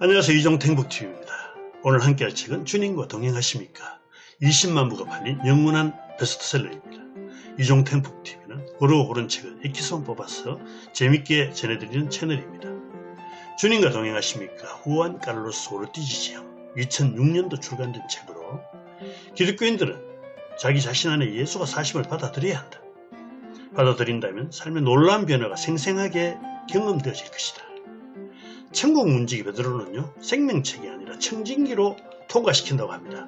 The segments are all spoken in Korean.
안녕하세요. 이종택북TV입니다. 오늘 함께할 책은 주님과 동행하십니까? 20만 부가 팔린 영문한 베스트셀러입니다. 이종택북TV는 고르고 고른 책을 엑기스만 뽑아서 재밌게 전해드리는 채널입니다. 주님과 동행하십니까? 후안 카를로스 오르티지 지형 2006년도 출간된 책으로 기독교인들은 자기 자신 안에 예수가 사심을 받아들여야 한다. 받아들인다면 삶의 놀라운 변화가 생생하게 경험되어질 것이다. 천국 문지기 베드로는요, 생명책이 아니라 청진기로 통과시킨다고 합니다.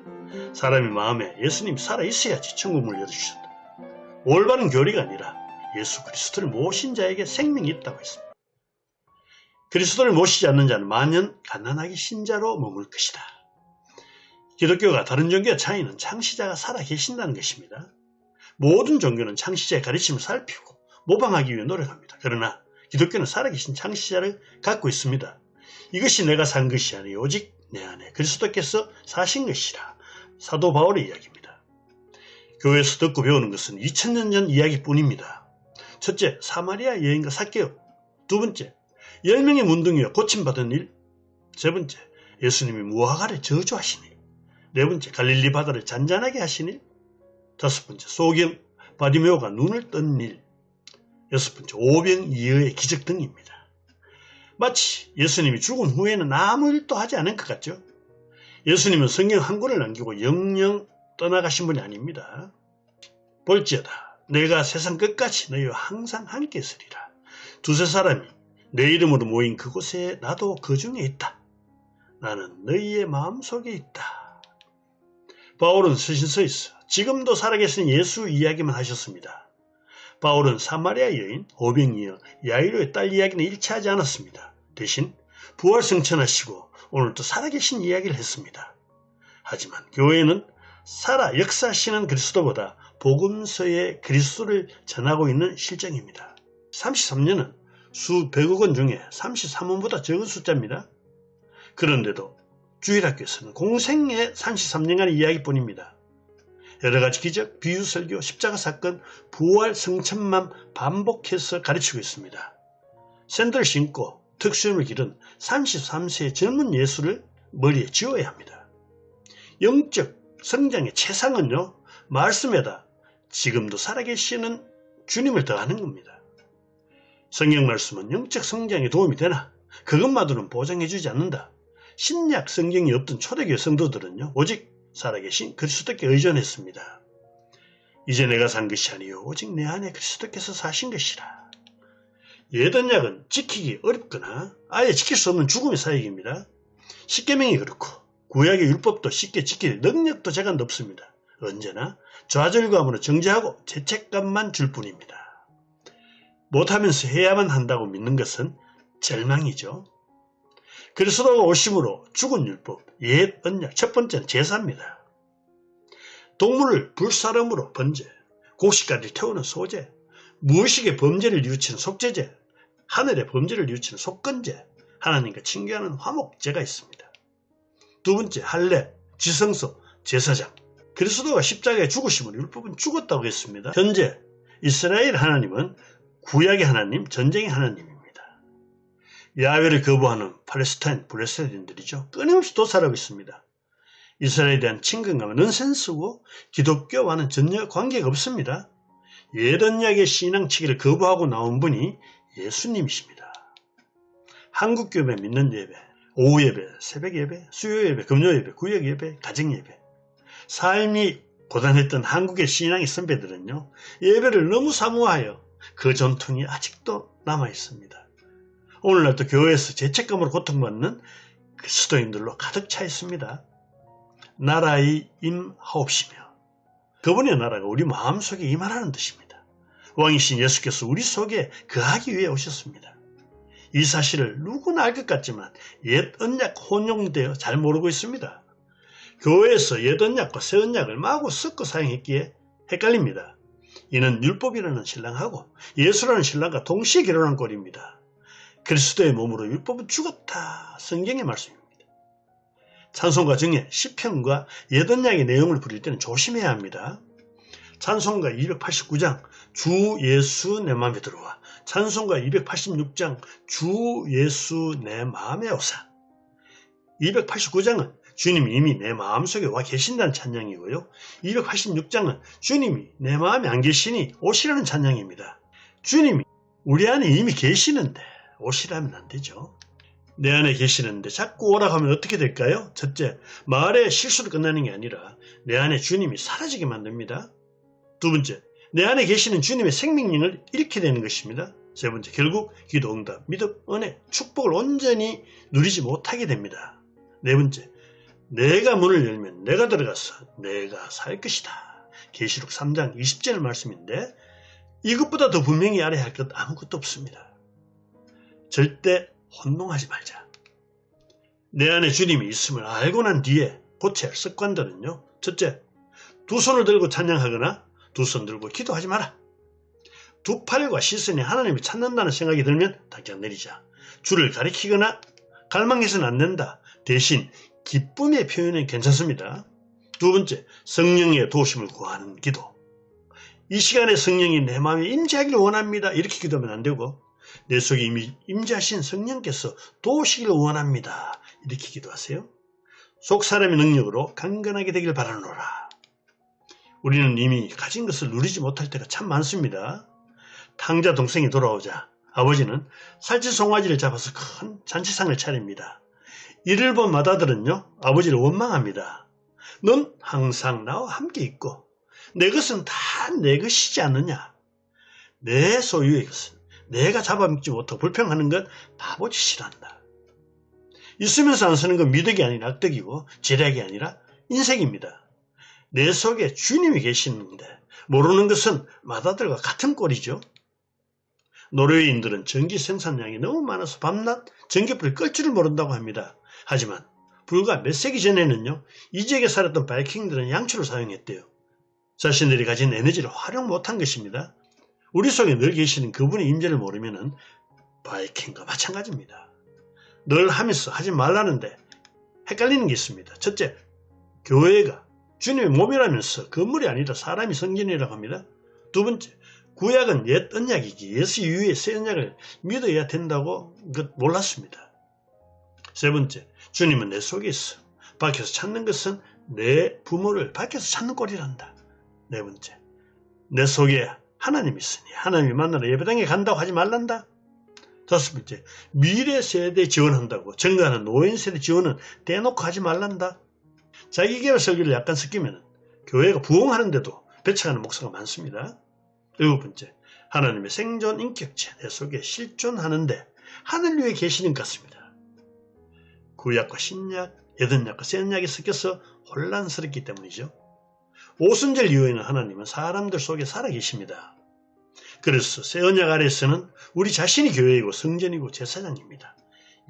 사람의 마음에 예수님이 살아있어야지 천국문을 열어주셨다. 올바른 교리가 아니라 예수 그리스도를 모신 자에게 생명이 있다고 했습니다. 그리스도를 모시지 않는 자는 만연 가난하게 신자로 머물 것이다. 기독교가 다른 종교의 차이는 창시자가 살아계신다는 것입니다. 모든 종교는 창시자의 가르침을 살피고 모방하기 위해 노력합니다. 그러나 기독교는 살아계신 창시자를 갖고 있습니다. 이것이 내가 산 것이 아니요 오직 내 안에 그리스도께서 사신 것이라. 사도 바울의 이야기입니다. 교회에서 듣고 배우는 것은 2000년 전 이야기뿐입니다. 첫째, 사마리아 여인과 삭개오. 두 번째, 10명의 문둥이와 고침받은 일. 세 번째, 예수님이 무화과를 저주하신 일. 네 번째, 갈릴리 바다를 잔잔하게 하신 일. 다섯 번째, 소경 바디메오가 눈을 뜬 일. 여섯 번째, 오병이어의 기적 등입니다. 마치 예수님이 죽은 후에는 아무 일도 하지 않은 것 같죠? 예수님은 성경 한 권을 남기고 영영 떠나가신 분이 아닙니다. 볼지어다 내가 세상 끝까지 너희와 항상 함께 있으리라. 두세 사람이 내 이름으로 모인 그곳에 나도 그 중에 있다. 나는 너희의 마음속에 있다. 바울은 서신서에서 지금도 살아계신 예수 이야기만 하셨습니다. 바울은 사마리아 여인, 오병이어, 야이로의 딸 이야기는 일치하지 않았습니다. 대신 부활승천하시고 오늘도 살아계신 이야기를 했습니다. 하지만 교회는 살아 역사하시는 그리스도보다 복음서의 그리스도를 전하고 있는 실정입니다. 33년은 수백억 원 중에 33원보다 적은 숫자입니다. 그런데도 주일학교에서는 공생의 33년간의 이야기뿐입니다. 여러가지 기적, 비유, 설교, 십자가 사건, 부활, 성천만 반복해서 가르치고 있습니다. 샌들을 신고 특수임을 기른 33세의 젊은 예수를 머리에 지어야 합니다. 영적 성장의 최상은요, 말씀에다 지금도 살아계시는 주님을 더하는 겁니다. 성경 말씀은 영적 성장에 도움이 되나 그것만으로는 보장해주지 않는다. 신약 성경이 없던 초대교회 성도들은요, 오직 살아계신 그리스도께 의존했습니다. 이제 내가 산 것이 아니요 오직 내 안에 그리스도께서 사신 것이라. 예언약은 지키기 어렵거나 아예 지킬 수 없는 죽음의 사역입니다. 십계명이 그렇고 구약의 율법도 쉽게 지킬 능력도 재간도 없습니다. 언제나 좌절감으로 정죄하고 죄책감만 줄 뿐입니다. 못하면서 해야만 한다고 믿는 것은 절망이죠. 그리스도가 오심으로 죽은 율법, 옛 언약, 첫 번째는 제사입니다. 동물을 불사름으로 번제, 곡식까지 태우는 소제, 무의식의 범죄를 뉘우치는 속죄제, 하늘의 범죄를 뉘우치는 속건제, 하나님과 친교하는 화목제가 있습니다. 두 번째, 할례, 지성소, 제사장. 그리스도가 십자가에 죽으심으로 율법은 죽었다고 했습니다. 현재 이스라엘 하나님은 구약의 하나님, 전쟁의 하나님입니다. 야훼를 거부하는 팔레스타인 블레셋인들이죠. 끊임없이 도살하고 있습니다. 이스라엘에 대한 친근감은 넌센스고 기독교와는 전혀 관계가 없습니다. 옛 언약의 신앙치기를 거부하고 나온 분이 예수님이십니다. 한국 교회 믿는 예배, 오후 예배, 새벽 예배, 수요 예배, 금요 예배, 구역 예배, 가정 예배. 삶이 고단했던 한국의 신앙의 선배들은요, 예배를 너무 사모하여 그 전통이 아직도 남아 있습니다. 오늘날도 교회에서 죄책감으로 고통받는 그리스도인들로 가득 차 있습니다. 나라의 임하옵시며 그분의 나라가 우리 마음속에 임하라는 뜻입니다. 왕이신 예수께서 우리 속에 거하기 위해 오셨습니다. 이 사실을 누구나 알 것 같지만 옛 언약 혼용되어 잘 모르고 있습니다. 교회에서 옛 언약과 새 언약을 마구 섞어 사용했기에 헷갈립니다. 이는 율법이라는 신랑하고 예수라는 신랑과 동시에 결혼한 꼴입니다. 그리스도의 몸으로 율법은 죽었다. 성경의 말씀입니다. 찬송가 중에 시편과 옛 언약의 내용을 부릴 때는 조심해야 합니다. 찬송가 289장 주 예수 내 마음에 들어와, 찬송가 286장 주 예수 내 마음에 오사, 289장은 주님이 이미 내 마음속에 와 계신다는 찬양이고요. 286장은 주님이 내 마음에 안 계시니 오시라는 찬양입니다. 주님이 우리 안에 이미 계시는데 오시라면 안 되죠. 내 안에 계시는데 자꾸 오라고 하면 어떻게 될까요? 첫째, 말의 실수로 끝나는 게 아니라 내 안에 주님이 사라지게 만듭니다. 두 번째, 내 안에 계시는 주님의 생명력을 잃게 되는 것입니다. 세 번째, 결국 기도 응답, 믿음, 은혜, 축복을 온전히 누리지 못하게 됩니다. 네 번째, 내가 문을 열면 내가 들어가서 내가 살 것이다. 계시록 3장 20절 말씀인데 이것보다 더 분명히 알아야 할 것 아무것도 없습니다. 절대 혼동하지 말자. 내 안에 주님이 있음을 알고 난 뒤에 고쳐야 할 습관들은요. 첫째, 두 손을 들고 찬양하거나 두 손 들고 기도하지 마라. 두 팔과 시선이 하나님을 찾는다는 생각이 들면 당장 내리자. 주를 가리키거나 갈망해서는 안 된다. 대신 기쁨의 표현은 괜찮습니다. 두 번째, 성령의 도우심을 구하는 기도. 이 시간에 성령이 내 마음에 임재하기를 원합니다. 이렇게 기도하면 안 되고 내 속에 이미 임재하신 성령께서 도우시기를 원합니다. 이렇게 기도하세요. 속 사람의 능력으로 강건하게 되길 바라노라. 우리는 이미 가진 것을 누리지 못할 때가 참 많습니다. 탕자 동생이 돌아오자 아버지는 살찐 송아지를 잡아서 큰 잔치상을 차립니다. 이를 본 맏아들은요, 아버지를 원망합니다. 넌 항상 나와 함께 있고 내 것은 다 내 것이지 않느냐. 내 소유의 것은 내가 잡아먹지 못하고 불평하는 건 바보짓이란다. 있으면서 안 쓰는 건 미덕이 아닌 악덕이고 지략이 아니라 인색입니다. 내 속에 주님이 계시는데 모르는 것은 맏아들과 같은 꼴이죠. 노르웨이인들은 전기 생산량이 너무 많아서 밤낮 전기불을 끌 줄을 모른다고 합니다. 하지만 불과 몇 세기 전에는요, 이 지역에 살았던 바이킹들은 양초를 사용했대요. 자신들이 가진 에너지를 활용 못한 것입니다. 우리 속에 늘 계시는 그분의 임재를 모르면 바이킹과 마찬가지입니다. 늘 하면서 하지 말라는데 헷갈리는 게 있습니다. 첫째, 교회가 주님의 몸이라면서 건물이 아니라 사람이 성전이라고 합니다. 두 번째, 구약은 옛 언약이기 예수 이후의 새 언약을 믿어야 된다고 몰랐습니다. 세 번째, 주님은 내 속에 있어. 밖에서 찾는 것은 내 부모를 밖에서 찾는 꼴이란다. 네 번째, 내 속에 하나님이 있으니 하나님이 만나러 예배당에 간다고 하지 말란다. 다섯 번째, 미래 세대 지원한다고 증가하는 노인 세대 지원은 대놓고 하지 말란다. 자기개발 설교를 약간 섞이면 교회가 부흥하는데도 배척하는 목사가 많습니다. 일곱 번째, 하나님의 생존 인격체 내 속에 실존하는데 하늘 위에 계시는 것 같습니다. 구약과 신약, 옛 언약과 새 언약이 섞여서 혼란스럽기 때문이죠. 오순절 이후에는 하나님은 사람들 속에 살아계십니다. 그래서 새 언약 아래에서는 우리 자신이 교회이고 성전이고 제사장입니다.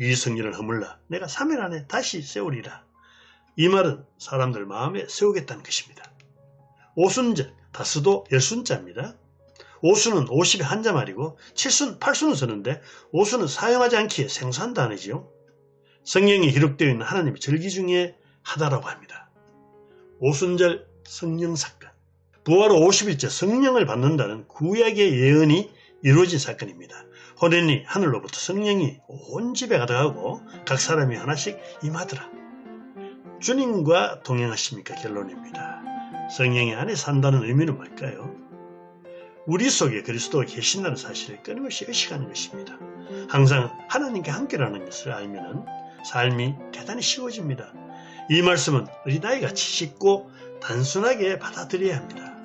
이 성전을 허물라 내가 3일 안에 다시 세우리라. 이 말은 사람들 마음에 세우겠다는 것입니다. 오순절, 다스도 열순자입니다. 오수는 50의 한자 말이고 7순, 8순을 쓰는데 오수는 사용하지 않기에 생소한 단어지요. 성경에 기록되어 있는 하나님의 절기 중에 하나라고 합니다. 오순절 성령 사건, 부활 후 50일째 성령을 받는다는 구약의 예언이 이루어진 사건입니다. 호련히 하늘로부터 성령이 온 집에 가득하고 각 사람이 하나씩 임하더라. 주님과 동행하십니까? 결론입니다. 성령의 안에 산다는 의미는 뭘까요? 우리 속에 그리스도가 계신다는 사실을 끊임없이 의식하는 것입니다. 항상 하나님께 함께라는 것을 알면 삶이 대단히 쉬워집니다. 이 말씀은 어린아이같이 쉽고 단순하게 받아들여야 합니다.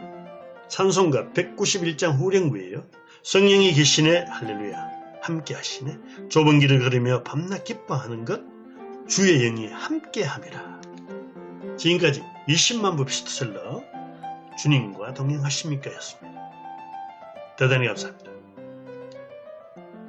찬송가 191장 후렴구예요. 성령이 계시네 할렐루야 함께 하시네 좁은 길을 걸으며 밤낮 기뻐하는 것 주의 영이 함께 함이라. 지금까지 20만 부 베스트셀러 주님과 동행하십니까 였습니다. 대단히 감사합니다.